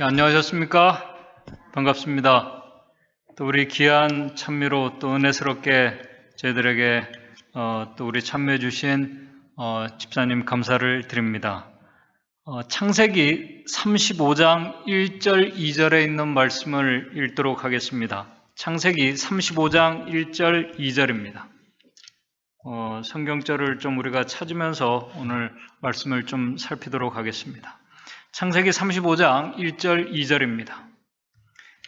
안녕하셨습니까? 반갑습니다. 또 우리 귀한 찬미로 또 은혜스럽게 저희들에게 또 우리 참여해 주신 집사님 감사를 드립니다. 창세기 35장 1절 2절에 있는 말씀을 읽도록 하겠습니다. 창세기 35장 1절 2절입니다. 성경절을 좀 우리가 찾으면서 오늘 말씀을 좀 살피도록 하겠습니다. 창세기 35장 1절 2절입니다.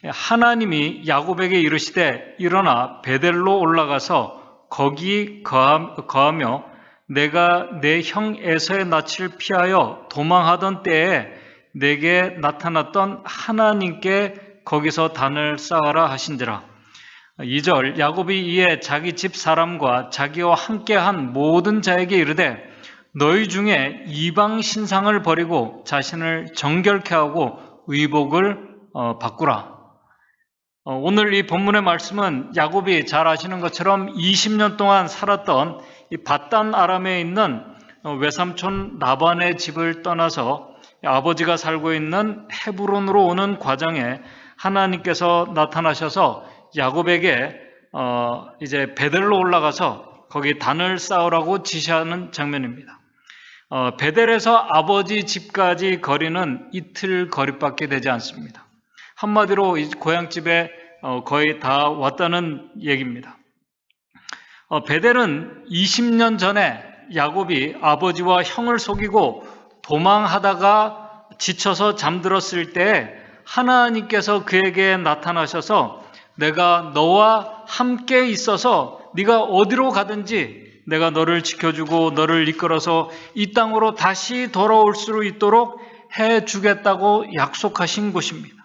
하나님이 야곱에게 이르시되 일어나 베델로 올라가서 거기 거하며 내가 내 형 에서의 낯을 피하여 도망하던 때에 내게 나타났던 하나님께 거기서 단을 쌓아라 하신지라. 2절 야곱이 이에 자기 집 사람과 자기와 함께한 모든 자에게 이르되 너희 중에 이방 신상을 버리고 자신을 정결케 하고 의복을 바꾸라. 오늘 이 본문의 말씀은 야곱이 잘 아시는 것처럼 20년 동안 살았던 이 밧단 아람에 있는 외삼촌 라반의 집을 떠나서 아버지가 살고 있는 헤브론으로 오는 과정에 하나님께서 나타나셔서 야곱에게 이제 베델로 올라가서 거기 단을 쌓으라고 지시하는 장면입니다. 베델에서 아버지 집까지 거리는 이틀 거리밖에 되지 않습니다. 한마디로 고향집에 거의 다 왔다는 얘기입니다. 베델은 20년 전에 야곱이 아버지와 형을 속이고 도망하다가 지쳐서 잠들었을 때 하나님께서 그에게 나타나셔서 내가 너와 함께 있어서 네가 어디로 가든지 내가 너를 지켜주고 너를 이끌어서 이 땅으로 다시 돌아올 수 있도록 해주겠다고 약속하신 곳입니다.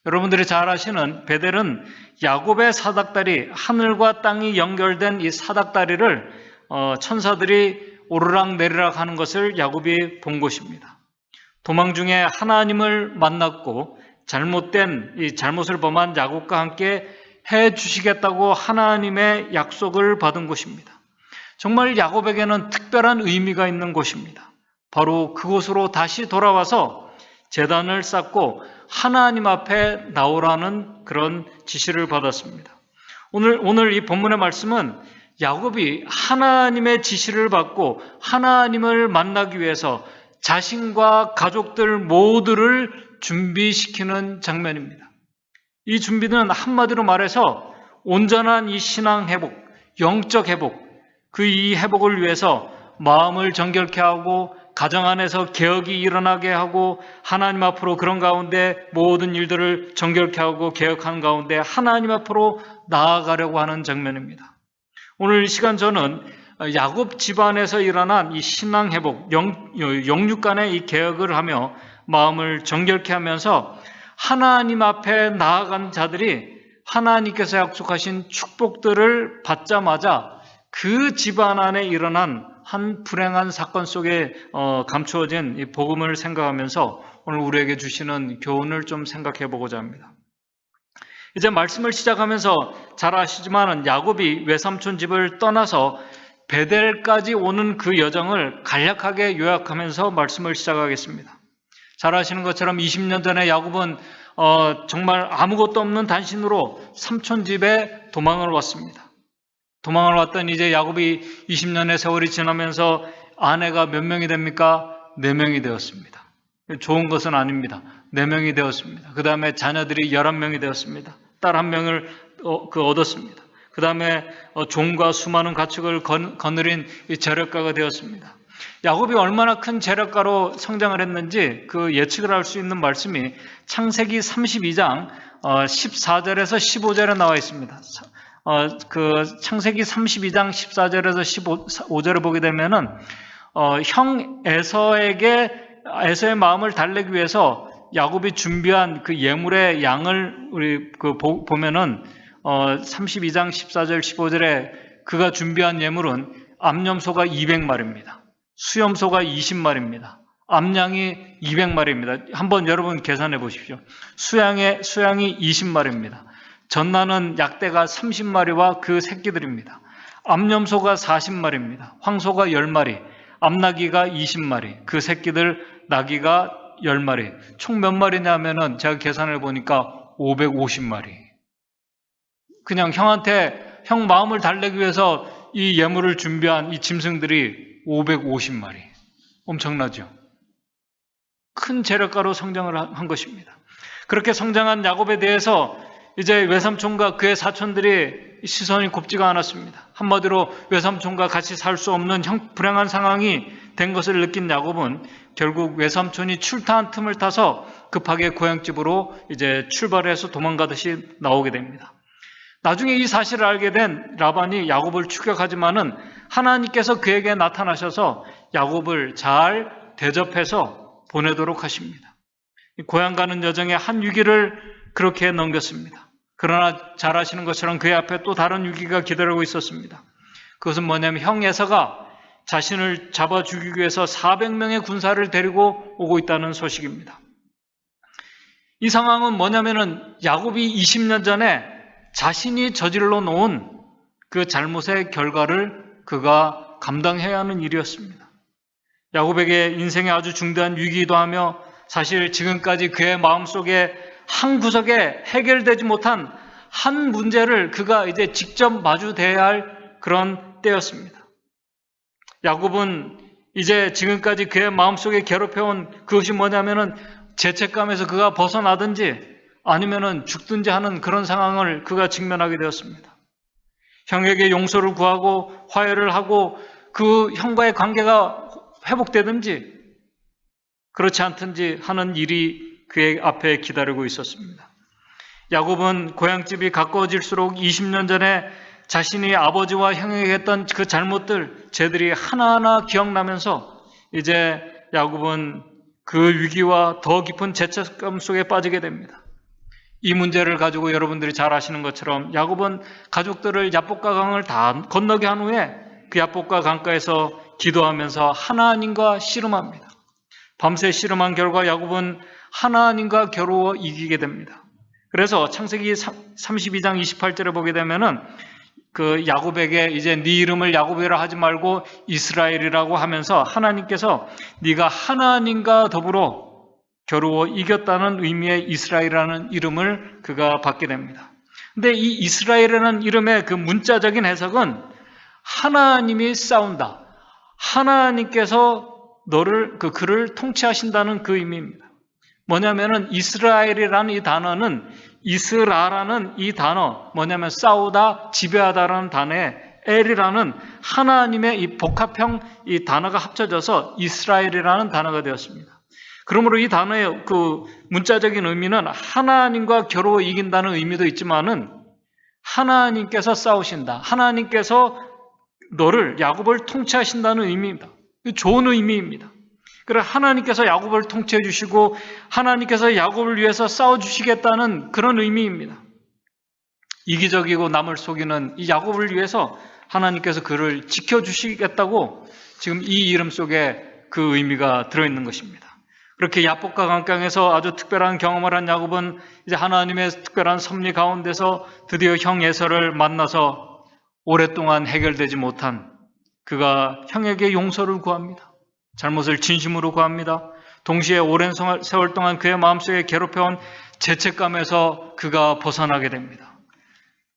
여러분들이 잘 아시는 베델은 야곱의 사닥다리, 하늘과 땅이 연결된 이 사닥다리를 천사들이 오르락 내리락 하는 것을 야곱이 본 곳입니다. 도망 중에 하나님을 만났고 잘못된 이 잘못을 범한 야곱과 함께 해주시겠다고 하나님의 약속을 받은 곳입니다. 정말 야곱에게는 특별한 의미가 있는 곳입니다. 바로 그곳으로 다시 돌아와서 제단을 쌓고 하나님 앞에 나오라는 그런 지시를 받았습니다. 오늘 이 본문의 말씀은 야곱이 하나님의 지시를 받고 하나님을 만나기 위해서 자신과 가족들 모두를 준비시키는 장면입니다. 이 준비는 한마디로 말해서 온전한 이 신앙 회복, 영적 회복, 이 회복을 위해서 마음을 정결케 하고 가정 안에서 개혁이 일어나게 하고 하나님 앞으로 그런 가운데 모든 일들을 정결케 하고 개혁하는 가운데 하나님 앞으로 나아가려고 하는 장면입니다. 오늘 이 시간 저는 야곱 집안에서 일어난 이 신앙 회복, 영육 간의 이 개혁을 하며 마음을 정결케 하면서 하나님 앞에 나아간 자들이 하나님께서 약속하신 축복들을 받자마자 그 집안 안에 일어난 한 불행한 사건 속에 감추어진 이 복음을 생각하면서 오늘 우리에게 주시는 교훈을 좀 생각해 보고자 합니다. 이제 말씀을 시작하면서 잘 아시지만 야곱이 외삼촌 집을 떠나서 베델까지 오는 그 여정을 간략하게 요약하면서 말씀을 시작하겠습니다. 잘 아시는 것처럼 20년 전에 야곱은 정말 아무것도 없는 단신으로 삼촌 집에 도망을 왔습니다. 도망을 왔더니 이제 야곱이 20년의 세월이 지나면서 아내가 몇 명이 됩니까? 4명이 되었습니다. 좋은 것은 아닙니다. 4명이 되었습니다. 그 다음에 자녀들이 11명이 되었습니다. 딸 1명을 얻었습니다. 그 다음에 종과 수많은 가축을 거느린 재력가가 되었습니다. 야곱이 얼마나 큰 재력가로 성장을 했는지 그 예측을 할 수 있는 말씀이 창세기 32장 14절에서 15절에 나와 있습니다. 창세기 32장 14절에서 15절을 보게 되면은 형 에서의 마음을 달래기 위해서 야곱이 준비한 그 예물의 양을 우리 보면은 32장 14절 15절에 그가 준비한 예물은 암염소가 200마리입니다. 수염소가 20마리입니다. 암양이 200마리입니다. 한번 여러분 계산해 보십시오. 수양이 20마리입니다. 전나는 약대가 30마리와 그 새끼들입니다. 암염소가 40마리입니다. 황소가 10마리, 암나귀가 20마리, 그 새끼들 나귀가 10마리. 총 몇 마리냐면은 제가 계산을 보니까 550마리. 그냥 형한테 형 마음을 달래기 위해서 이 예물을 준비한 이 짐승들이 550마리. 엄청나죠? 큰 재력가로 성장을 한 것입니다. 그렇게 성장한 야곱에 대해서 이제 외삼촌과 그의 사촌들이 시선이 곱지가 않았습니다. 한마디로 외삼촌과 같이 살 수 없는 불행한 상황이 된 것을 느낀 야곱은 결국 외삼촌이 출타한 틈을 타서 급하게 고향집으로 이제 출발해서 도망가듯이 나오게 됩니다. 나중에 이 사실을 알게 된 라반이 야곱을 추격하지만은 하나님께서 그에게 나타나셔서 야곱을 잘 대접해서 보내도록 하십니다. 고향 가는 여정의 한 위기를 그렇게 넘겼습니다. 그러나 잘 아시는 것처럼 그의 앞에 또 다른 위기가 기다리고 있었습니다. 그것은 뭐냐면 형 에서가 자신을 잡아 죽이기 위해서 400명의 군사를 데리고 오고 있다는 소식입니다. 이 상황은 뭐냐면은 야곱이 20년 전에 자신이 저질러 놓은 그 잘못의 결과를 그가 감당해야 하는 일이었습니다. 야곱에게 인생의 아주 중대한 위기이기도 하며 사실 지금까지 그의 마음속에 한 구석에 해결되지 못한 한 문제를 그가 이제 직접 마주대야 할 그런 때였습니다. 야곱은 이제 지금까지 그의 마음속에 괴롭혀온 그것이 뭐냐면은 죄책감에서 그가 벗어나든지 아니면은 죽든지 하는 그런 상황을 그가 직면하게 되었습니다. 형에게 용서를 구하고 화해를 하고 그 형과의 관계가 회복되든지 그렇지 않든지 하는 일이 그의 앞에 기다리고 있었습니다. 야곱은 고향집이 가까워질수록 20년 전에 자신이 아버지와 형에게 했던 그 잘못들, 죄들이 하나하나 기억나면서 이제 야곱은 그 위기와 더 깊은 죄책감 속에 빠지게 됩니다. 이 문제를 가지고 여러분들이 잘 아시는 것처럼 야곱은 가족들을 야복과 강을 다 건너게 한 후에 그 야복과 강가에서 기도하면서 하나님과 씨름합니다. 밤새 씨름한 결과 야곱은 하나님과 겨루어 이기게 됩니다. 그래서 창세기 32장 28절에 보게 되면은 그 야곱에게 이제 네 이름을 야곱이라 하지 말고 이스라엘이라고 하면서 하나님께서 네가 하나님과 더불어 겨루어 이겼다는 의미의 이스라엘이라는 이름을 그가 받게 됩니다. 근데 이 이스라엘이라는 이름의 그 문자적인 해석은 하나님이 싸운다. 하나님께서 그를 통치하신다는 그 의미입니다. 뭐냐면은 이스라엘이라는 이 단어는 이스라라는 이 단어 뭐냐면 싸우다 지배하다라는 단어에 엘이라는 하나님의 이 복합형 이 단어가 합쳐져서 이스라엘이라는 단어가 되었습니다. 그러므로 이 단어의 그 문자적인 의미는 하나님과 겨루어 이긴다는 의미도 있지만은 하나님께서 싸우신다. 하나님께서 야곱을 통치하신다는 의미입니다. 좋은 의미입니다. 그래 하나님께서 야곱을 통치해 주시고 하나님께서 야곱을 위해서 싸워 주시겠다는 그런 의미입니다. 이기적이고 남을 속이는 이 야곱을 위해서 하나님께서 그를 지켜 주시겠다고 지금 이 이름 속에 그 의미가 들어 있는 것입니다. 그렇게 야복과 강강에서 아주 특별한 경험을 한 야곱은 이제 하나님의 특별한 섭리 가운데서 드디어 형 에서를 만나서 오랫동안 해결되지 못한 그가 형에게 용서를 구합니다. 잘못을 진심으로 구합니다. 동시에 오랜 세월 동안 그의 마음속에 괴롭혀온 죄책감에서 그가 벗어나게 됩니다.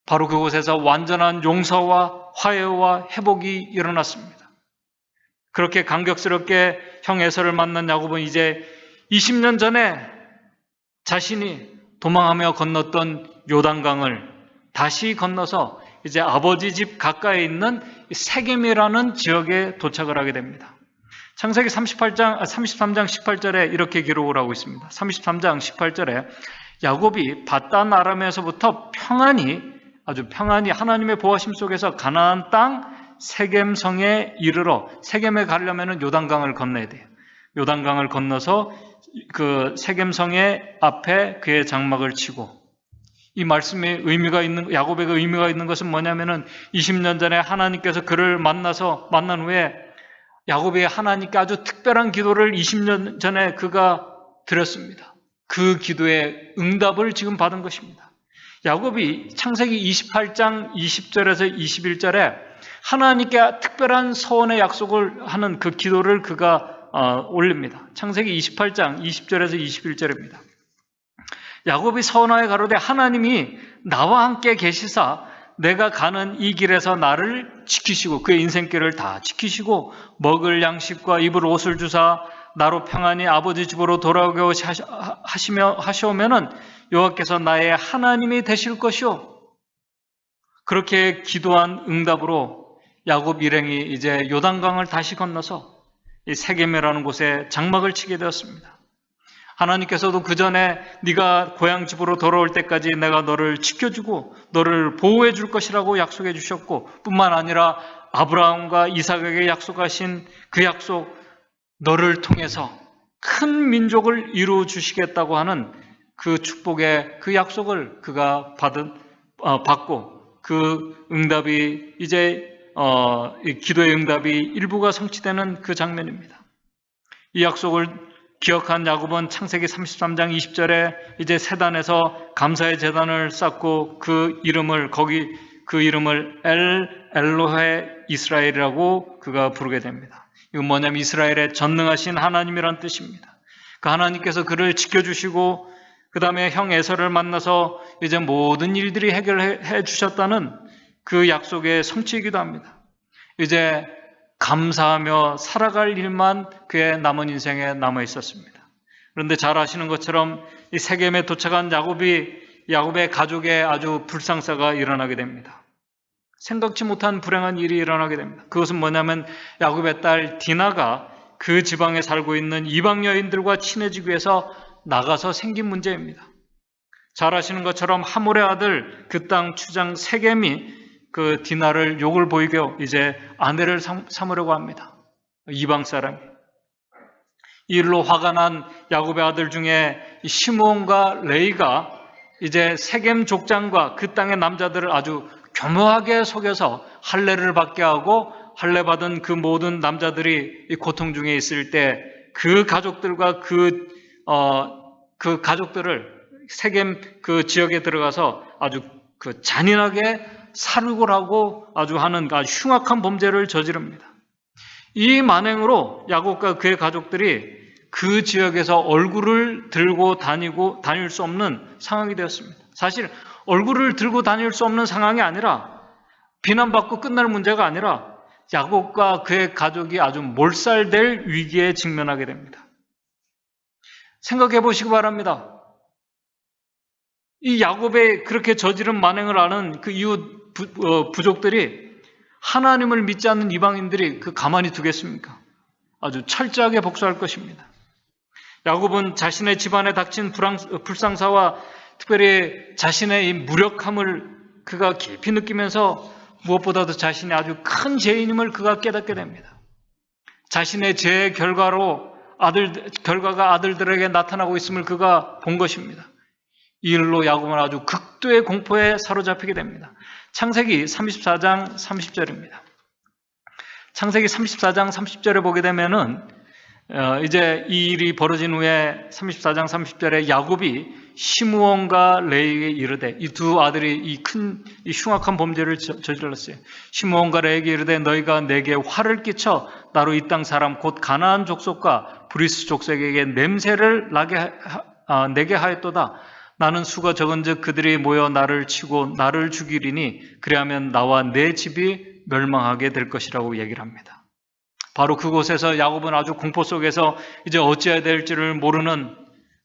바로 그곳에서 완전한 용서와 화해와 회복이 일어났습니다. 그렇게 감격스럽게 형 에서를 만난 야곱은 이제 20년 전에 자신이 도망하며 건넜던 요단강을 다시 건너서 이제 아버지 집 가까이 있는 세겜이라는 지역에 도착을 하게 됩니다. 창세기 33장 18절에 이렇게 기록을 하고 있습니다. 33장 18절에 야곱이 밧단 아람에서부터 아주 평안히 하나님의 보호하심 속에서 가나안 땅 세겜성에 이르러 세겜에 가려면 요단강을 건너야 돼요. 요단강을 건너서 그 세겜성의 앞에 그의 장막을 치고 이 말씀의 의미가 있는 야곱에게 의미가 있는 것은 뭐냐면은 20년 전에 하나님께서 그를 만난 후에 야곱이 하나님께 아주 특별한 기도를 20년 전에 그가 드렸습니다. 그 기도의 응답을 지금 받은 것입니다. 야곱이 창세기 28장 20절에서 21절에 하나님께 특별한 서원의 약속을 하는 그 기도를 그가 올립니다. 창세기 28장 20절에서 21절입니다. 야곱이 서원하여 가로되 하나님이 나와 함께 계시사 내가 가는 이 길에서 나를 지키시고 그의 인생길을 다 지키시고 먹을 양식과 입을 옷을 주사 나로 평안히 아버지 집으로 돌아오게 하시오면은 여호와께서 나의 하나님이 되실 것이요. 그렇게 기도한 응답으로 야곱 일행이 이제 요단강을 다시 건너서 이 세겜이라는 곳에 장막을 치게 되었습니다. 하나님께서도 그 전에 네가 고향 집으로 돌아올 때까지 내가 너를 지켜주고 너를 보호해 줄 것이라고 약속해 주셨고 뿐만 아니라 아브라함과 이삭에게 약속하신 그 약속, 너를 통해서 큰 민족을 이루어 주시겠다고 하는 그 축복의 그 약속을 그가 받고 그 응답이 이제 기도의 응답이 일부가 성취되는 그 장면입니다. 이 약속을 기억한 야곱은 창세기 33장 20절에 이제 세단에서 감사의 제단을 쌓고 그 이름을 엘로헤 이스라엘이라고 그가 부르게 됩니다. 이건 뭐냐면 이스라엘의 전능하신 하나님이란 뜻입니다. 그 하나님께서 그를 지켜주시고 그 다음에 형 에서를 만나서 이제 모든 일들이 해결해 주셨다는 그 약속의 성취이기도 합니다. 이제 감사하며 살아갈 일만 그의 남은 인생에 남아 있었습니다. 그런데 잘 아시는 것처럼 이 세겜에 도착한 야곱의 가족에 아주 불상사가 일어나게 됩니다. 생각지 못한 불행한 일이 일어나게 됩니다. 그것은 뭐냐면 야곱의 딸 디나가 그 지방에 살고 있는 이방 여인들과 친해지기 위해서 나가서 생긴 문제입니다. 잘 아시는 것처럼 하몰의 아들 그 땅 추장 세겜이 그 디나를 욕을 보이게 이제 아내를 삼으려고 합니다. 이방 사람이. 이 일로 화가 난 야곱의 아들 중에 시므온과 레이가 이제 세겜 족장과 그 땅의 남자들을 아주 교묘하게 속여서 할례를 받게 하고 할례 받은 그 모든 남자들이 고통 중에 있을 때 그 가족들과 그 가족들을 세겜 그 지역에 들어가서 아주 그 잔인하게 살육을 하고 아주 흉악한 범죄를 저지릅니다. 이 만행으로 야곱과 그의 가족들이 그 지역에서 얼굴을 들고 다닐 수 없는 상황이 되었습니다. 사실 얼굴을 들고 다닐 수 없는 상황이 아니라 비난받고 끝날 문제가 아니라 야곱과 그의 가족이 아주 몰살될 위기에 직면하게 됩니다. 생각해 보시기 바랍니다. 이 야곱의 그렇게 저지른 만행을 아는 그 이웃 부족들이 하나님을 믿지 않는 이방인들이 가만히 두겠습니까? 아주 철저하게 복수할 것입니다. 야곱은 자신의 집안에 닥친 불상사와 특별히 자신의 이 무력함을 그가 깊이 느끼면서 무엇보다도 자신이 아주 큰 죄인임을 그가 깨닫게 됩니다. 자신의 죄의 결과가 아들들에게 나타나고 있음을 그가 본 것입니다. 이 일로 야곱은 아주 극도의 공포에 사로잡히게 됩니다. 창세기 34장 30절입니다. 창세기 34장 30절에 보게 되면은 이제 이 일이 벌어진 후에 34장 30절에 야곱이 시므온과 레이에게 이르되, 이 두 아들이 이 흉악한 범죄를 저질렀어요. 시므온과 레이에게 이르되 너희가 내게 화를 끼쳐 나로 이 땅 사람 곧 가나안 족속과 브리스 족속에게 냄새를 내게 하였도다. 나는 수가 적은즉 그들이 모여 나를 치고 나를 죽이리니 그리하면 나와 내 집이 멸망하게 될 것이라고 얘기를 합니다. 바로 그곳에서 야곱은 아주 공포 속에서 이제 어찌해야 될지를 모르는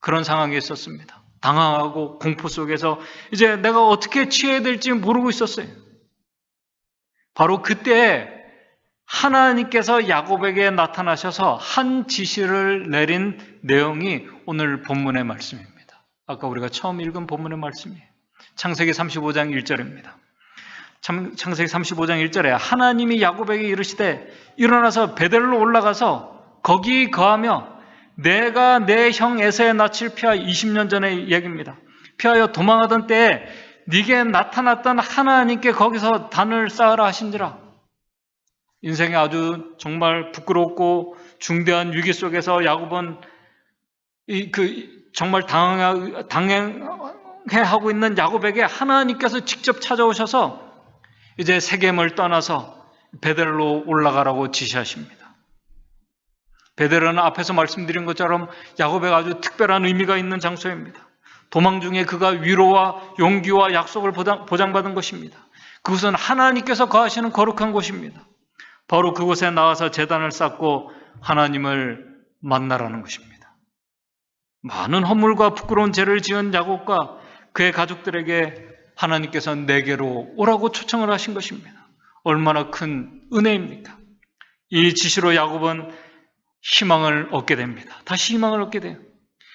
그런 상황에 있었습니다. 당황하고 공포 속에서 이제 내가 어떻게 취해야 될지 모르고 있었어요. 바로 그때 하나님께서 야곱에게 나타나셔서 한 지시를 내린 내용이 오늘 본문의 말씀입니다. 아까 우리가 처음 읽은 본문의 말씀이에요. 창세기 35장 1절입니다. 창세기 35장 1절에 하나님이 야곱에게 이르시되 일어나서 베델로 올라가서 거기 거하며 내가 내 형 에서의 낯을 피하여 20년 전의 얘기입니다. 피하여 도망하던 때에 네게 나타났던 하나님께 거기서 단을 쌓으라 하신지라. 인생에 아주 정말 부끄럽고 중대한 위기 속에서 야곱은 정말 당행하고 있는 야곱에게 하나님께서 직접 찾아오셔서 이제 세겜을 떠나서 베델로 올라가라고 지시하십니다. 베델은 앞에서 말씀드린 것처럼 야곱에게 아주 특별한 의미가 있는 장소입니다. 도망 중에 그가 위로와 용기와 약속을 보장받은 것입니다. 그곳은 하나님께서 거하시는 거룩한 곳입니다. 바로 그곳에 나와서 제단을 쌓고 하나님을 만나라는 것입니다. 많은 허물과 부끄러운 죄를 지은 야곱과 그의 가족들에게 하나님께서 내게로 오라고 초청을 하신 것입니다. 얼마나 큰 은혜입니까? 이 지시로 야곱은 희망을 얻게 됩니다. 다시 희망을 얻게 돼요.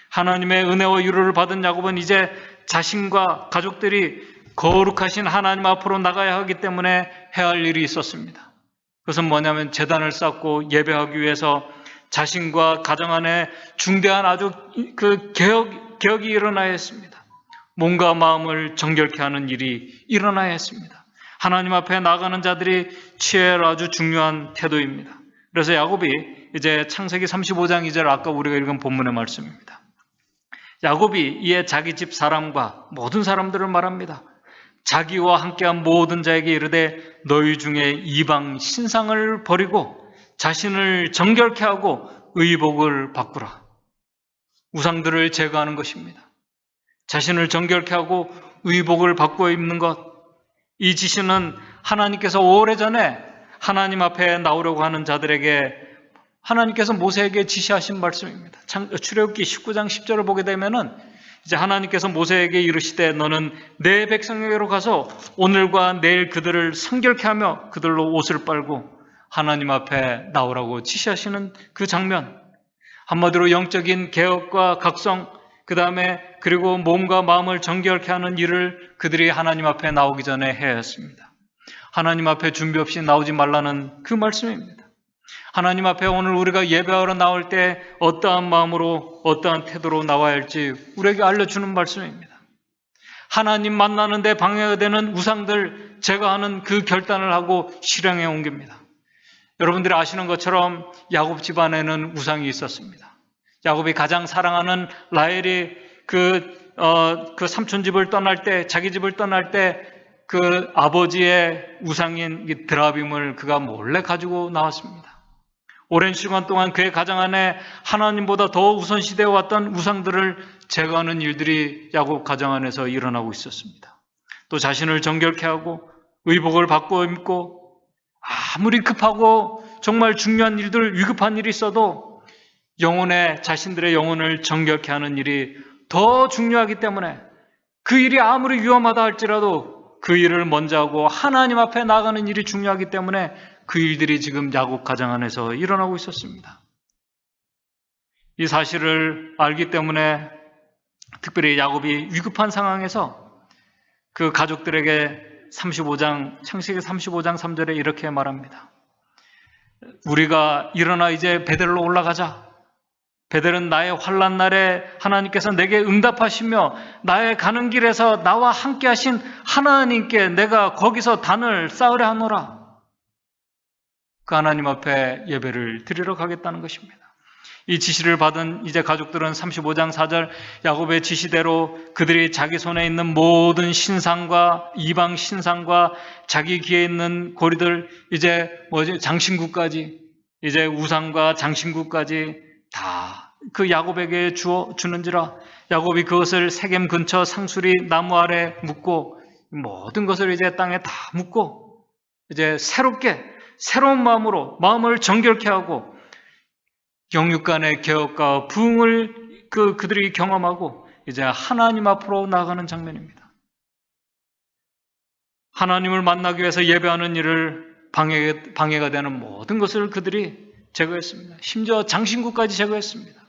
하나님의 은혜와 위로를 받은 야곱은 이제 자신과 가족들이 거룩하신 하나님 앞으로 나가야 하기 때문에 해야 할 일이 있었습니다. 그것은 뭐냐면 제단을 쌓고 예배하기 위해서 자신과 가정 안에 중대한 아주 개혁이 일어나야 했습니다. 몸과 마음을 정결케 하는 일이 일어나야 했습니다. 하나님 앞에 나가는 자들이 취해야 할 아주 중요한 태도입니다. 그래서 야곱이 이제 창세기 35장 2절 아까 우리가 읽은 본문의 말씀입니다. 야곱이 이에 자기 집 사람과 모든 사람들을 말합니다. 자기와 함께한 모든 자에게 이르되 너희 중에 이방 신상을 버리고 자신을 정결케 하고 의복을 바꾸라. 우상들을 제거하는 것입니다. 자신을 정결케 하고 의복을 바꾸어 입는 것. 이 지시는 하나님께서 오래전에 하나님 앞에 나오려고 하는 자들에게 하나님께서 모세에게 지시하신 말씀입니다. 출애굽기 19장 10절을 보게 되면은 이제 하나님께서 모세에게 이르시되 너는 내 백성에게로 가서 오늘과 내일 그들을 성결케 하며 그들로 옷을 빨고 하나님 앞에 나오라고 지시하시는 그 장면. 한마디로 영적인 개혁과 각성, 그 다음에 그리고 몸과 마음을 정결케 하는 일을 그들이 하나님 앞에 나오기 전에 해야 했습니다. 하나님 앞에 준비 없이 나오지 말라는 그 말씀입니다. 하나님 앞에 오늘 우리가 예배하러 나올 때 어떠한 마음으로 어떠한 태도로 나와야 할지 우리에게 알려주는 말씀입니다. 하나님 만나는데 방해가 되는 우상들 제거하는 그 결단을 하고 실행에 옮깁니다. 여러분들이 아시는 것처럼 야곱 집안에는 우상이 있었습니다. 야곱이 가장 사랑하는 라헬이 그 삼촌 집을 떠날 때, 자기 집을 떠날 때 그 아버지의 우상인 이 드라빔을 그가 몰래 가지고 나왔습니다. 오랜 시간 동안 그의 가정 안에 하나님보다 더 우선시되어 왔던 우상들을 제거하는 일들이 야곱 가정 안에서 일어나고 있었습니다. 또 자신을 정결케 하고 의복을 바꿔 입고 아무리 급하고 정말 중요한 일들, 위급한 일이 있어도 자신들의 영혼을 정결케 하는 일이 더 중요하기 때문에 그 일이 아무리 위험하다 할지라도 그 일을 먼저 하고 하나님 앞에 나가는 일이 중요하기 때문에 그 일들이 지금 야곱 가정 안에서 일어나고 있었습니다. 이 사실을 알기 때문에 특별히 야곱이 위급한 상황에서 그 가족들에게 창세기 35장 3절에 이렇게 말합니다. 우리가 일어나 이제 베델로 올라가자. 베델은 나의 환난 날에 하나님께서 내게 응답하시며 나의 가는 길에서 나와 함께 하신 하나님께 내가 거기서 단을 쌓으려 하노라. 그 하나님 앞에 예배를 드리러 가겠다는 것입니다. 이 지시를 받은 이제 가족들은 35장 4절 야곱의 지시대로 그들이 자기 손에 있는 모든 신상과 이방 신상과 자기 귀에 있는 고리들 이제 장신구까지 이제 우상과 장신구까지 다 그 야곱에게 주는지라 야곱이 그것을 세겜 근처 상수리 나무 아래 묻고 모든 것을 이제 땅에 다 묻고 이제 새로운 마음으로 마음을 정결케 하고 영육 간의 개혁과 부흥을 그들이 경험하고 이제 하나님 앞으로 나아가는 장면입니다. 하나님을 만나기 위해서 예배하는 일을 방해가 되는 모든 것을 그들이 제거했습니다. 심지어 장신구까지 제거했습니다.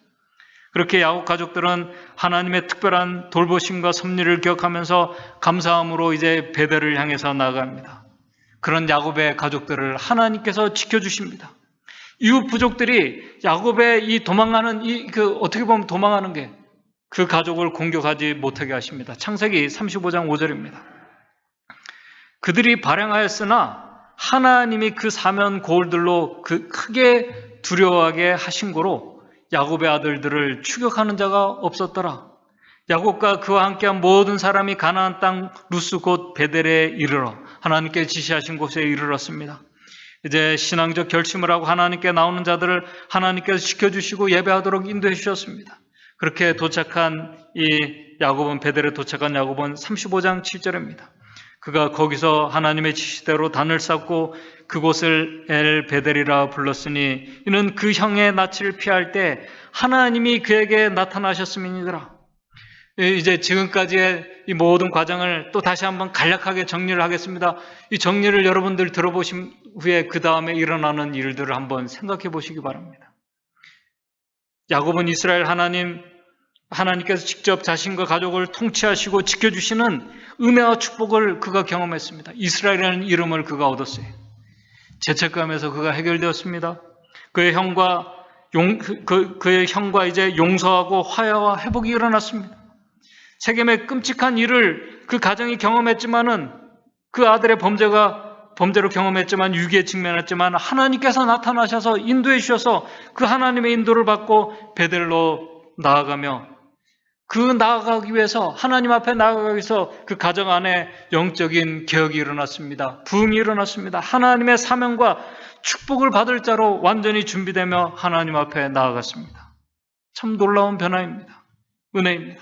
그렇게 야곱 가족들은 하나님의 특별한 돌보심과 섭리를 기억하면서 감사함으로 이제 베델을 향해서 나아갑니다. 그런 야곱의 가족들을 하나님께서 지켜주십니다. 이웃 부족들이 야곱의 이 도망가는 어떻게 보면 도망하는 게 그 가족을 공격하지 못하게 하십니다. 창세기 35장 5절입니다. 그들이 발행하였으나 하나님이 그 사면 고울들로 크게 두려워하게 하신 고로 야곱의 아들들을 추격하는 자가 없었더라. 야곱과 그와 함께한 모든 사람이 가나안 땅 루스 곧 베델에 이르러 하나님께 지시하신 곳에 이르렀습니다. 이제 신앙적 결심을 하고 하나님께 나오는 자들을 하나님께서 지켜주시고 예배하도록 인도해 주셨습니다. 그렇게 도착한 이 야곱은, 베델에 도착한 야곱은 35장 7절입니다. 그가 거기서 하나님의 지시대로 단을 쌓고 그곳을 엘 베델이라 불렀으니 이는 그 형의 낯을 피할 때 하나님이 그에게 나타나셨음이니라. 이제 지금까지의 이 모든 과정을 또 다시 한번 간략하게 정리를 하겠습니다. 이 정리를 여러분들 들어보신 후에 그 다음에 일어나는 일들을 한번 생각해 보시기 바랍니다. 야곱은 이스라엘 하나님께서 직접 자신과 가족을 통치하시고 지켜주시는 은혜와 축복을 그가 경험했습니다. 이스라엘이라는 이름을 그가 얻었어요. 죄책감에서 그가 해결되었습니다. 그의 형과 이제 용서하고 화해와 회복이 일어났습니다. 세겜의 끔찍한 일을 그 가정이 경험했지만은 그 아들의 범죄로 경험했지만 위기에 직면했지만 하나님께서 나타나셔서 인도해 주셔서 그 하나님의 인도를 받고 베델로 나아가며 나아가기 위해서 하나님 앞에 나아가기 위해서 그 가정 안에 영적인 개혁이 일어났습니다. 부흥이 일어났습니다. 하나님의 사명과 축복을 받을 자로 완전히 준비되며 하나님 앞에 나아갔습니다. 참 놀라운 변화입니다. 은혜입니다.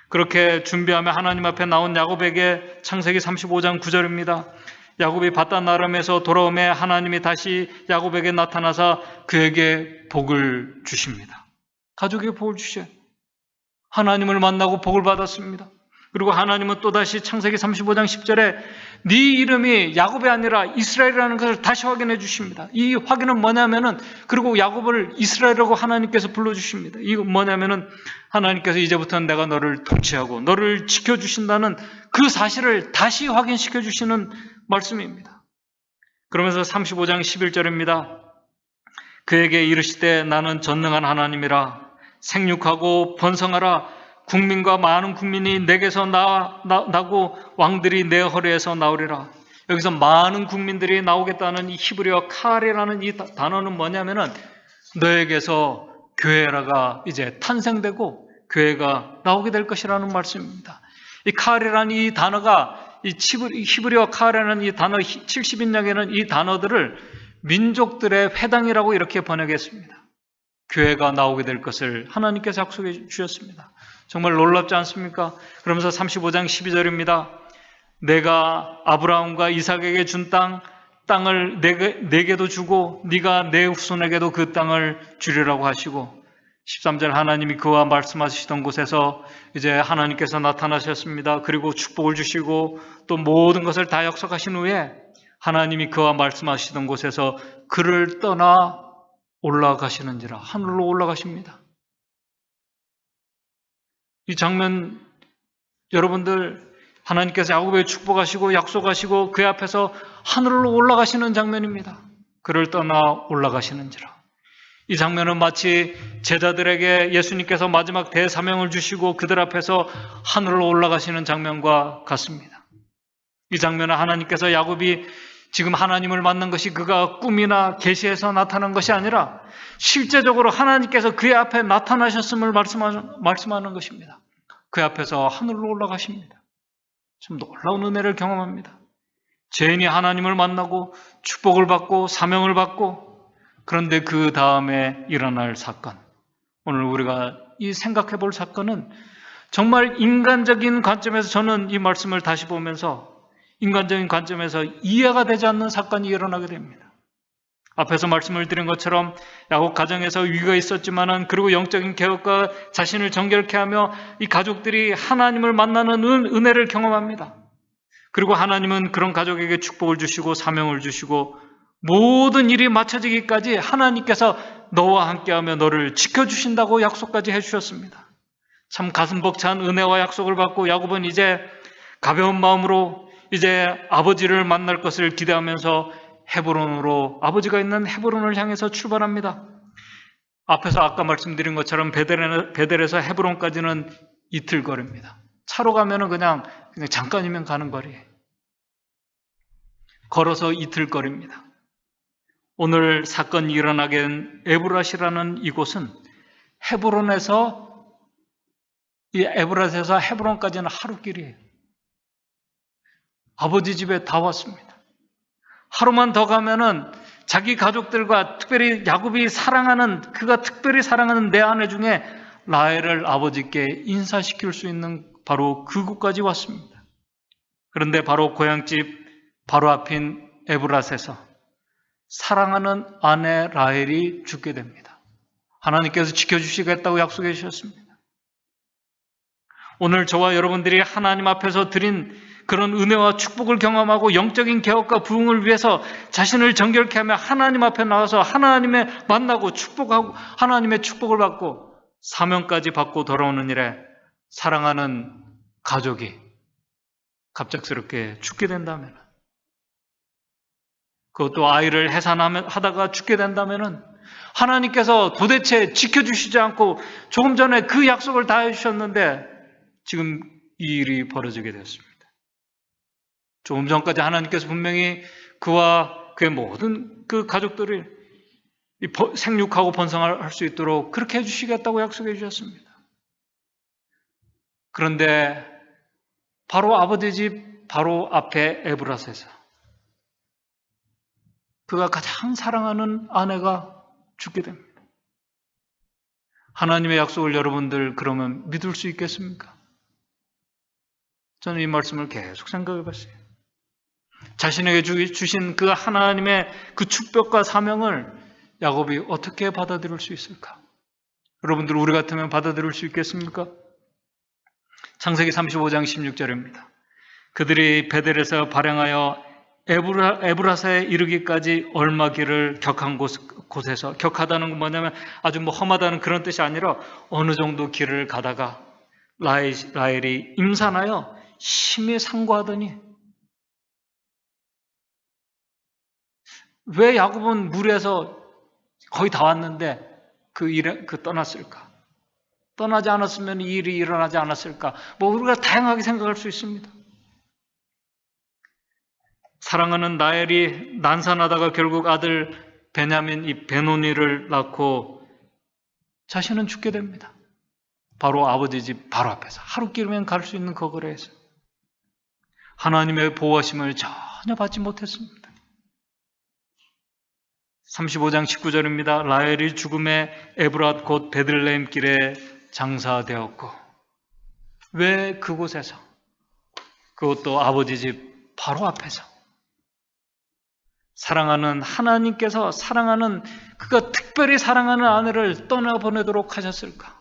그렇게 준비하며 하나님 앞에 나온 야곱에게 창세기 35장 9절입니다. 야곱이 바단 아람에서 돌아오매 하나님이 다시 야곱에게 나타나사 그에게 복을 주십니다. 가족에게 복을 주셔요. 하나님을 만나고 복을 받았습니다. 그리고 하나님은 또다시 창세기 35장 10절에 네 이름이 야곱이 아니라 이스라엘이라는 것을 다시 확인해 주십니다. 이 확인은 뭐냐면은, 그리고 야곱을 이스라엘이라고 하나님께서 불러주십니다. 이건 뭐냐면은 하나님께서 이제부터는 내가 너를 통치하고 너를 지켜주신다는 그 사실을 다시 확인시켜 주시는 말씀입니다. 그러면서 35장 11절입니다. 그에게 이르시되 나는 전능한 하나님이라 생육하고 번성하라. 국민과 많은 국민이 내게서 나고 왕들이 내 허리에서 나오리라. 여기서 많은 국민들이 나오겠다는 이 히브리어 카레라는 이 단어는 뭐냐면은 너에게서 교회라가 이제 탄생되고 교회가 나오게 될 것이라는 말씀입니다. 이 카레라는 이 단어가 이 히브리어 카레라는 이 단어 70인역에는 이 단어들을 민족들의 회당이라고 이렇게 번역했습니다. 교회가 나오게 될 것을 하나님께서 약속해 주셨습니다. 정말 놀랍지 않습니까? 그러면서 35장 12절입니다. 내가 아브라함과 이삭에게 준 땅을 내게도 주고 네가 내 후손에게도 그 땅을 주리라고 하시고 13절 하나님이 그와 말씀하시던 곳에서 이제 하나님께서 나타나셨습니다. 그리고 축복을 주시고 또 모든 것을 다 약속하신 후에 하나님이 그와 말씀하시던 곳에서 그를 떠나 올라가시는지라. 하늘로 올라가십니다. 이 장면 여러분들 하나님께서 야곱에게 축복하시고 약속하시고 그 앞에서 하늘로 올라가시는 장면입니다. 그를 떠나 올라가시는지라. 이 장면은 마치 제자들에게 예수님께서 마지막 대사명을 주시고 그들 앞에서 하늘로 올라가시는 장면과 같습니다. 이 장면은 하나님께서 야곱이 지금 하나님을 만난 것이 그가 꿈이나 계시에서 나타난 것이 아니라 실제적으로 하나님께서 그의 앞에 나타나셨음을 말씀하는 것입니다. 그 앞에서 하늘로 올라가십니다. 참 놀라운 은혜를 경험합니다. 죄인이 하나님을 만나고 축복을 받고 사명을 받고, 그런데 그 다음에 일어날 사건, 오늘 우리가 이 생각해 볼 사건은 정말 인간적인 관점에서 저는 이 말씀을 다시 보면서 인간적인 관점에서 이해가 되지 않는 사건이 일어나게 됩니다. 앞에서 말씀을 드린 것처럼 야곱 가정에서 위기가 있었지만은, 그리고 영적인 개혁과 자신을 정결케 하며 이 가족들이 하나님을 만나는 은혜를 경험합니다. 그리고 하나님은 그런 가족에게 축복을 주시고 사명을 주시고 모든 일이 마쳐지기까지 하나님께서 너와 함께하며 너를 지켜주신다고 약속까지 해주셨습니다. 참 가슴 벅찬 은혜와 약속을 받고 야곱은 이제 가벼운 마음으로 이제 아버지를 만날 것을 기대하면서 헤브론으로, 아버지가 있는 헤브론을 향해서 출발합니다. 앞에서 아까 말씀드린 것처럼 베델에서 헤브론까지는 이틀 거리입니다. 차로 가면은 그냥 잠깐이면 가는 거리예요. 걸어서 이틀 거리입니다. 오늘 사건이 일어나게 된 에브랏이라는 이곳은 에브랏에서 헤브론까지는 하루길이에요. 아버지 집에 다 왔습니다. 하루만 더 가면은 자기 가족들과 특별히 야곱이 그가 특별히 사랑하는 네 아내 중에 라헬을 아버지께 인사시킬 수 있는 바로 그곳까지 왔습니다. 그런데 바로 고향집 바로 앞인 에브랏에서 사랑하는 아내 라헬이 죽게 됩니다. 하나님께서 지켜주시겠다고 약속해 주셨습니다. 오늘 저와 여러분들이 하나님 앞에서 드린 그런 은혜와 축복을 경험하고 영적인 개혁과 부흥을 위해서 자신을 정결케 하며 하나님 앞에 나와서 하나님의 만나고 축복하고 하나님의 축복을 받고 사명까지 받고 돌아오는 일에 사랑하는 가족이 갑작스럽게 죽게 된다면, 그것도 아이를 해산하다가 죽게 된다면 하나님께서 도대체 지켜주시지 않고 조금 전에 그 약속을 다 해주셨는데 지금 이 일이 벌어지게 되었습니다. 조금 전까지 하나님께서 분명히 그와 그의 모든 그 가족들이 생육하고 번성할 수 있도록 그렇게 해주시겠다고 약속해 주셨습니다. 그런데 바로 아버지 집 바로 앞에 에브랏에서 그가 가장 사랑하는 아내가 죽게 됩니다. 하나님의 약속을 여러분들 그러면 믿을 수 있겠습니까? 저는 이 말씀을 계속 생각해 봤어요. 자신에게 주신 그 하나님의 그 축복과 사명을 야곱이 어떻게 받아들일 수 있을까? 여러분들 우리 같으면 받아들일 수 있겠습니까? 창세기 35장 16절입니다. 그들이 베델에서 발행하여 에브라사에 이르기까지 얼마 길을 격한 곳에서, 격하다는 건 뭐냐면 아주 험하다는 그런 뜻이 아니라 어느 정도 길을 가다가 라헬이 임산하여 심히 상고하더니, 왜 야곱은 무리에서 거의 다 왔는데 떠났을까? 떠나지 않았으면 이 일이 일어나지 않았을까? 우리가 다양하게 생각할 수 있습니다. 사랑하는 라헬이 난산하다가 결국 아들 베냐민 이 베노니를 낳고 자신은 죽게 됩니다. 바로 아버지 집 바로 앞에서 하루 길이면 갈 수 있는 그 거리에서 하나님의 보호하심을 전혀 받지 못했습니다. 35장 19절입니다. 라헬이 죽음에 에브랏 곧 베들레헴 길에 장사되었고, 왜 그곳에서? 그것도 아버지 집 바로 앞에서 사랑하는 하나님께서 그가 특별히 사랑하는 아내를 떠나보내도록 하셨을까?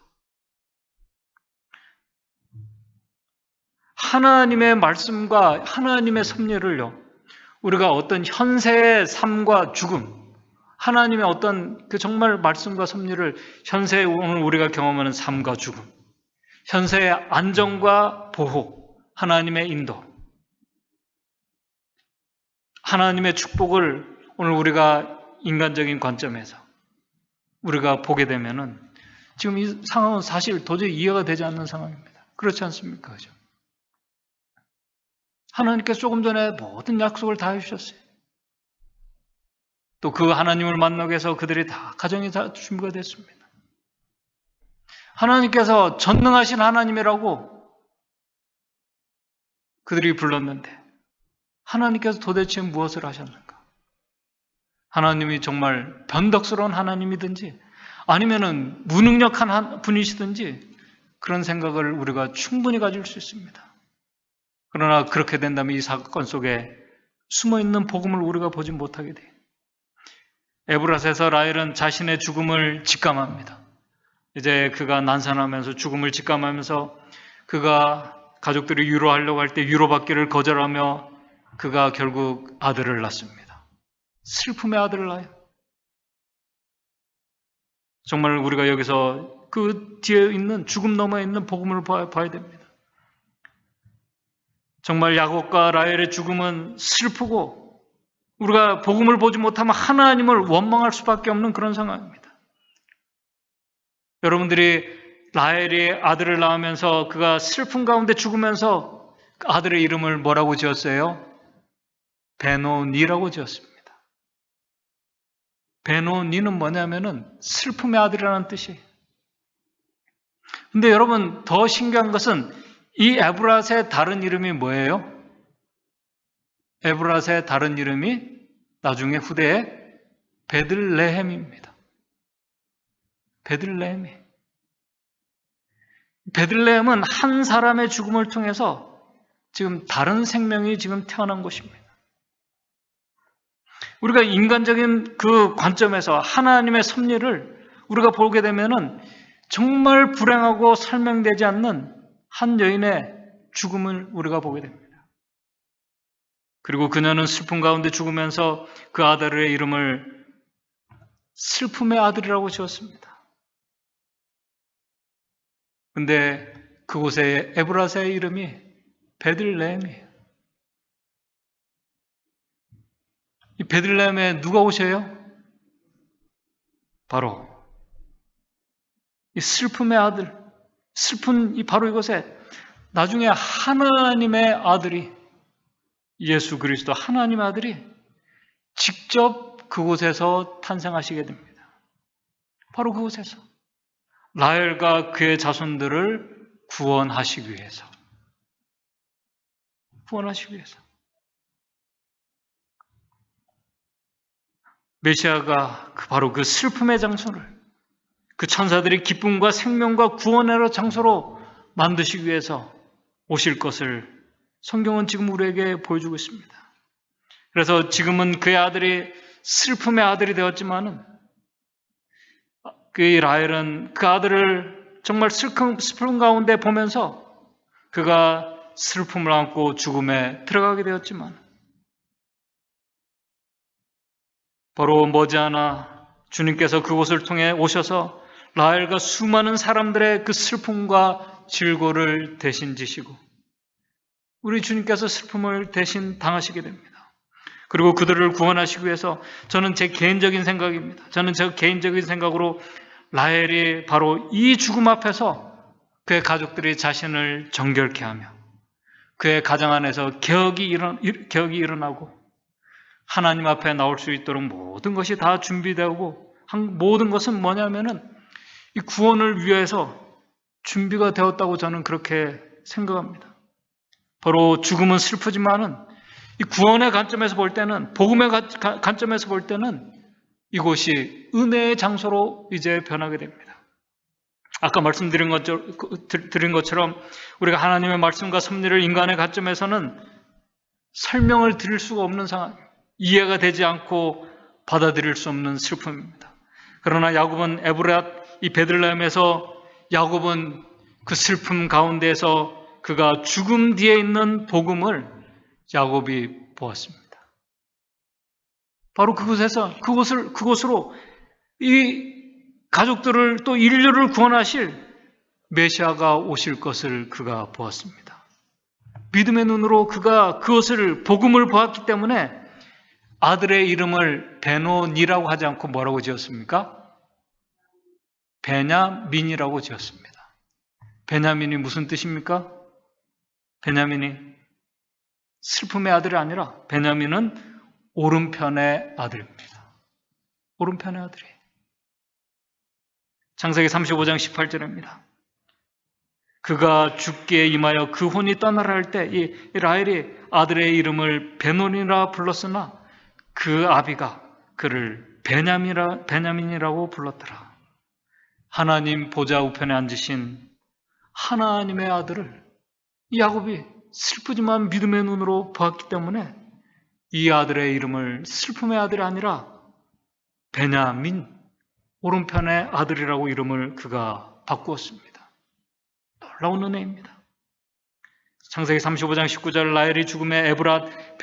하나님의 말씀과 하나님의 섭리를요, 우리가 어떤 현세의 삶과 죽음, 하나님의 어떤 그 정말 말씀과 섭리를 현세에 오늘 우리가 경험하는 삶과 죽음, 현세의 안정과 보호, 하나님의 인도, 하나님의 축복을 오늘 우리가 인간적인 관점에서 우리가 보게 되면은 지금 이 상황은 사실 도저히 이해가 되지 않는 상황입니다. 그렇지 않습니까? 그죠? 하나님께서 조금 전에 모든 약속을 다 해주셨어요. 또 그 하나님을 만나기 위해서 그들이 다 가정이 다 준비가 됐습니다. 하나님께서 전능하신 하나님이라고 그들이 불렀는데 하나님께서 도대체 무엇을 하셨는가? 하나님이 정말 변덕스러운 하나님이든지 아니면은 무능력한 분이시든지 그런 생각을 우리가 충분히 가질 수 있습니다. 그러나 그렇게 된다면 이 사건 속에 숨어있는 복음을 우리가 보지 못하게 돼요. 에브랏에서 라헬은 자신의 죽음을 직감합니다. 이제 그가 난산하면서 죽음을 직감하면서 그가 가족들이 위로하려고 할 때 위로받기를 거절하며 그가 결국 아들을 낳습니다. 슬픔의 아들을 낳아요. 정말 우리가 여기서 그 뒤에 있는 죽음 너머에 있는 복음을 봐야 됩니다. 정말 야곱과 라헬의 죽음은 슬프고 우리가 복음을 보지 못하면 하나님을 원망할 수밖에 없는 그런 상황입니다. 여러분들이 라헬이 아들을 낳으면서 그가 슬픔 가운데 죽으면서 아들의 이름을 뭐라고 지었어요? 베노니라고 지었습니다. 베노니는 뭐냐면은 슬픔의 아들이라는 뜻이에요. 근데 여러분 더 신기한 것은 이 에브랏의 다른 이름이 뭐예요? 에브랏의 다른 이름이 나중에 후대에 베들레헴입니다. 베들레헴은 한 사람의 죽음을 통해서 지금 다른 생명이 지금 태어난 곳입니다. 우리가 인간적인 그 관점에서 하나님의 섭리를 우리가 보게 되면은 정말 불행하고 설명되지 않는 한 여인의 죽음을 우리가 보게 됩니다. 그리고 그녀는 슬픔 가운데 죽으면서 그 아들의 이름을 슬픔의 아들이라고 지었습니다. 근데 그곳에 에브라사의 이름이 베들레헴이에요. 이 베들레헴에 누가 오셔요? 바로 이 슬픔의 아들, 슬픈 바로 이곳에 나중에 하나님의 아들이, 예수 그리스도 하나님의 아들이 직접 그곳에서 탄생하시게 됩니다. 바로 그곳에서 라헬과 그의 자손들을 구원하시기 위해서. 메시아가 바로 그 슬픔의 장소를 그 천사들이 기쁨과 생명과 구원의 장소로 만드시기 위해서 오실 것을 성경은 지금 우리에게 보여주고 있습니다. 그래서 지금은 그의 아들이 슬픔의 아들이 되었지만은 그 라헬은 그 아들을 정말 슬픔 가운데 보면서 그가 슬픔을 안고 죽음에 들어가게 되었지만 바로 머지않아 주님께서 그곳을 통해 오셔서 라헬과 수많은 사람들의 그 슬픔과 질고를 대신 지시고 우리 주님께서 슬픔을 대신 당하시게 됩니다. 그리고 그들을 구원하시기 위해서 저는 제 개인적인 생각입니다. 저는 제 개인적인 생각으로 라헬이 바로 이 죽음 앞에서 그의 가족들이 자신을 정결케 하며 그의 가정 안에서 개혁이 일어나고 하나님 앞에 나올 수 있도록 모든 것이 다 준비되고 모든 것은 뭐냐면은 이 구원을 위해서 준비가 되었다고 저는 그렇게 생각합니다. 바로 죽음은 슬프지만은 이 구원의 관점에서 볼 때는, 복음의 관점에서 볼 때는 이곳이 은혜의 장소로 이제 변하게 됩니다. 아까 말씀드린 것처럼 우리가 하나님의 말씀과 섭리를 인간의 관점에서는 설명을 드릴 수가 없는 상황, 이해가 되지 않고 받아들일 수 없는 슬픔입니다. 그러나 야곱은 이 베들레헴에서 야곱은 그 슬픔 가운데에서 그가 죽음 뒤에 있는 복음을 야곱이 보았습니다. 바로 그곳으로 이 가족들을 또 인류를 구원하실 메시아가 오실 것을 그가 보았습니다. 믿음의 눈으로 그가 그것을 복음을 보았기 때문에 아들의 이름을 베노니라고 하지 않고 뭐라고 지었습니까? 베냐민이라고 지었습니다. 베냐민이 무슨 뜻입니까? 베냐민이 슬픔의 아들이 아니라 베냐민은 오른편의 아들입니다. 오른편의 아들이. 창세기 35장 18절입니다. 그가 죽기에 임하여 그 혼이 떠나라 할 때 이 라헬이 아들의 이름을 베노니라 불렀으나 그 아비가 그를 베냐민이라고 불렀더라. 하나님 보좌 우편에 앉으신 하나님의 아들을 야곱이 슬프지만 믿음의 눈으로 보았기 때문에 이 아들의 이름을 슬픔의 아들이 아니라 베냐민, 오른편의 아들이라고 이름을 그가 바꾸었습니다. 놀라운 은혜입니다. 창세기 35장 19절 라헬이 죽음에 에브랏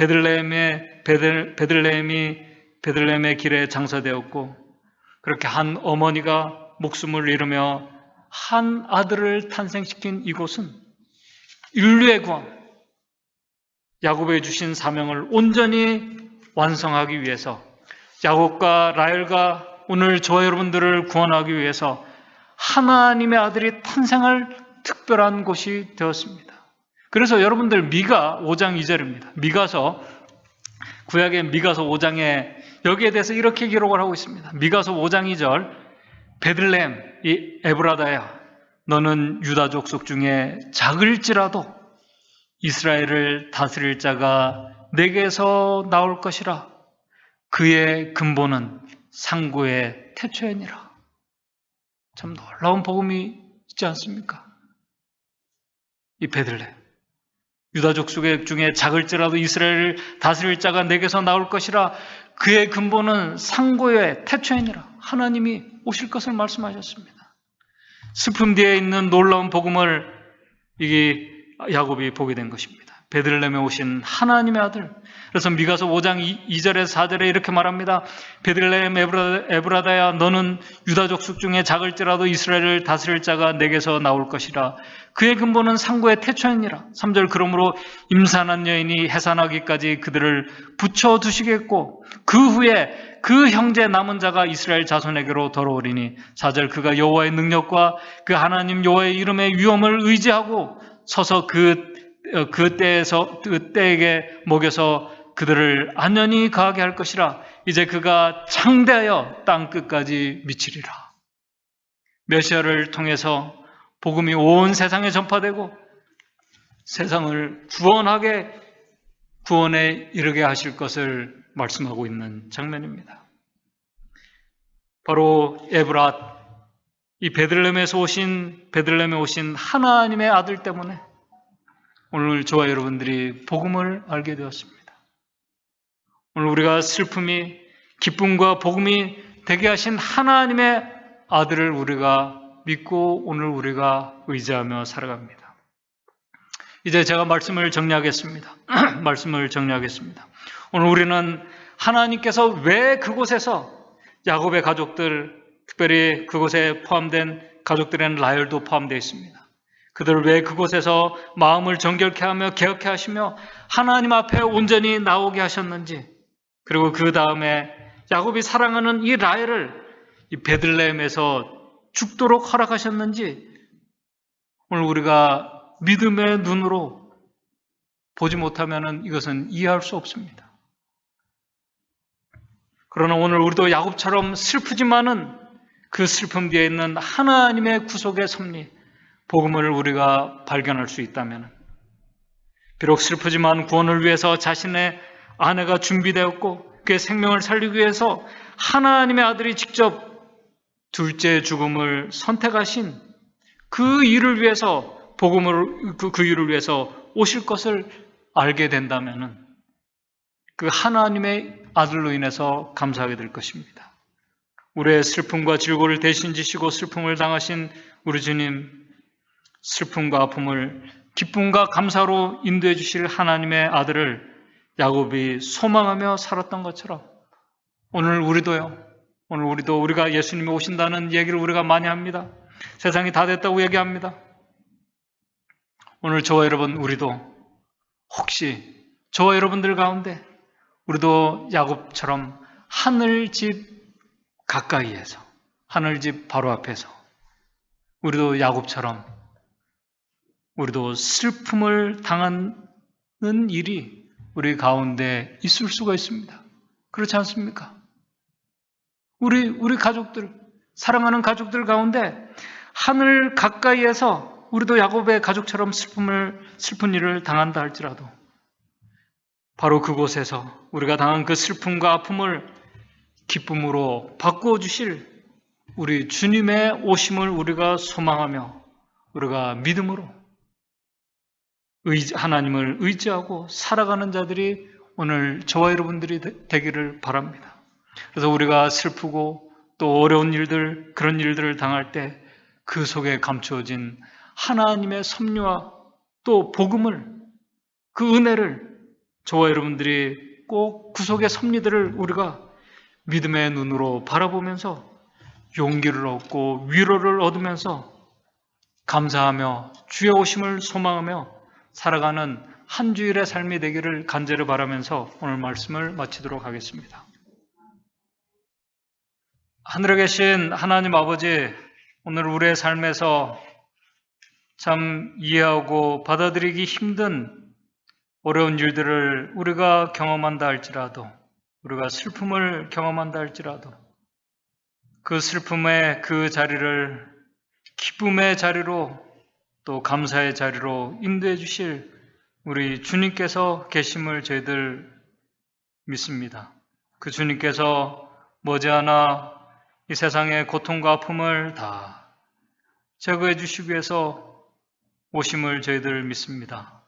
베들레헴의 길에 장사되었고 그렇게 한 어머니가 목숨을 잃으며 한 아들을 탄생시킨 이곳은 인류의 구원, 야곱에 주신 사명을 온전히 완성하기 위해서 야곱과 라헬과 오늘 저와 여러분들을 구원하기 위해서 하나님의 아들이 탄생할 특별한 곳이 되었습니다. 그래서 여러분들 미가 5장 2절입니다. 구약의 미가서 5장에 여기에 대해서 이렇게 기록을 하고 있습니다. 미가서 5장 2절 베들레헴 이 에브라다야 너는 유다 족속 중에 작을지라도 이스라엘을 다스릴 자가 내게서 나올 것이라 그의 근본은 상고의 태초이니라. 참 놀라운 복음이 있지 않습니까? 이 베들레헴, 유다족 중에 작을지라도 이스라엘을 다스릴 자가 내게서 나올 것이라. 그의 근본은 상고의 태초이니라. 하나님이 오실 것을 말씀하셨습니다. 슬픔 뒤에 있는 놀라운 복음을 이게 야곱이 보게 된 것입니다. 베들레헴에 오신 하나님의 아들. 그래서 미가서 5장 2절에서 4절에 이렇게 말합니다. 베들레헴 에브라다야, 너는 유다 족속 중에 작을지라도 이스라엘을 다스릴 자가 내게서 나올 것이라. 그의 근본은 상고의 태초이니라. 3절, 그러므로 임산한 여인이 해산하기까지 그들을 붙여두시겠고 그 후에 그 형제 남은 자가 이스라엘 자손에게로 돌아오리니. 4절, 그가 여호와의 능력과 그 하나님 여호와의 이름의 위엄을 의지하고 서서 그 때에게 먹여서 그들을 안전히 거하게 할 것이라. 이제 그가 창대하여 땅 끝까지 미치리라. 메시아를 통해서 복음이 온 세상에 전파되고 세상을 구원에 이르게 하실 것을 말씀하고 있는 장면입니다. 바로 에브랏, 이 베들레헴에 오신 하나님의 아들 때문에 오늘 저와 여러분들이 복음을 알게 되었습니다. 오늘 우리가 슬픔이 기쁨과 복음이 되게 하신 하나님의 아들을 우리가 믿고 오늘 우리가 의지하며 살아갑니다. 이제 제가 말씀을 정리하겠습니다. 오늘 우리는 하나님께서 왜 그곳에서 야곱의 가족들, 특별히 그곳에 포함된 가족들에는 라헬도 포함되어 있습니다. 그들을 왜 그곳에서 마음을 정결케 하며 개혁케 하시며 하나님 앞에 온전히 나오게 하셨는지, 그리고 그 다음에 야곱이 사랑하는 이 라헬을 이 베들레헴에서 죽도록 허락하셨는지 오늘 우리가 믿음의 눈으로 보지 못하면 이것은 이해할 수 없습니다. 그러나 오늘 우리도 야곱처럼 슬프지만은 그 슬픔 뒤에 있는 하나님의 구속의 섭리, 복음을 우리가 발견할 수 있다면, 비록 슬프지만 구원을 위해서 자신의 아내가 준비되었고 그의 생명을 살리기 위해서 하나님의 아들이 직접 둘째 죽음을 선택하신 그 일을 위해서 그 일을 위해서 오실 것을 알게 된다면 그 하나님의 아들로 인해서 감사하게 될 것입니다. 우리의 슬픔과 질고를 대신 지시고 슬픔을 당하신 우리 주님, 슬픔과 아픔을 기쁨과 감사로 인도해 주실 하나님의 아들을 야곱이 소망하며 살았던 것처럼 오늘 우리도 우리가 예수님이 오신다는 얘기를 우리가 많이 합니다. 세상이 다 됐다고 얘기합니다. 오늘 저와 여러분, 우리도 혹시 저와 여러분들 가운데 우리도 야곱처럼 하늘집 가까이에서, 하늘집 바로 앞에서 우리도 야곱처럼 우리도 슬픔을 당하는 일이 우리 가운데 있을 수가 있습니다. 그렇지 않습니까? 우리 가족들, 사랑하는 가족들 가운데 하늘 가까이에서 우리도 야곱의 가족처럼 슬픈 일을 당한다 할지라도 바로 그곳에서 우리가 당한 그 슬픔과 아픔을 기쁨으로 바꾸어 주실 우리 주님의 오심을 우리가 소망하며 우리가 믿음으로 하나님을 의지하고 살아가는 자들이 오늘 저와 여러분들이 되기를 바랍니다. 그래서 우리가 슬프고 또 어려운 일들, 그런 일들을 당할 때 그 속에 감추어진 하나님의 섭리와 또 복음을, 그 은혜를 저와 여러분들이 꼭 그 속의 섭리들을 우리가 믿음의 눈으로 바라보면서 용기를 얻고 위로를 얻으면서 감사하며 주의 오심을 소망하며 살아가는 한 주일의 삶이 되기를 간절히 바라면서 오늘 말씀을 마치도록 하겠습니다. 하늘에 계신 하나님 아버지, 오늘 우리의 삶에서 참 이해하고 받아들이기 힘든 어려운 일들을 우리가 경험한다 할지라도, 우리가 슬픔을 경험한다 할지라도 그 슬픔의 그 자리를 기쁨의 자리로 또 감사의 자리로 인도해 주실 우리 주님께서 계심을 저희들 믿습니다. 그 주님께서 머지않아 이 세상의 고통과 아픔을 다 제거해 주시기 위해서 오심을 저희들 믿습니다.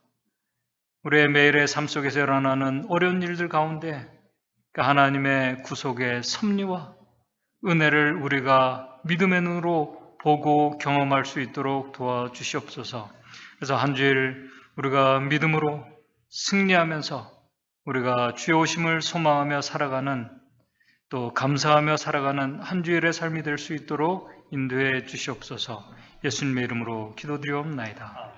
우리의 매일의 삶 속에서 일어나는 어려운 일들 가운데 그 하나님의 구속의 섭리와 은혜를 우리가 믿음의 눈으로 보고 경험할 수 있도록 도와주시옵소서. 그래서 한 주일 우리가 믿음으로 승리하면서 우리가 주의 오심을 소망하며 살아가는, 또 감사하며 살아가는 한 주일의 삶이 될 수 있도록 인도해 주시옵소서. 예수님의 이름으로 기도드리옵나이다.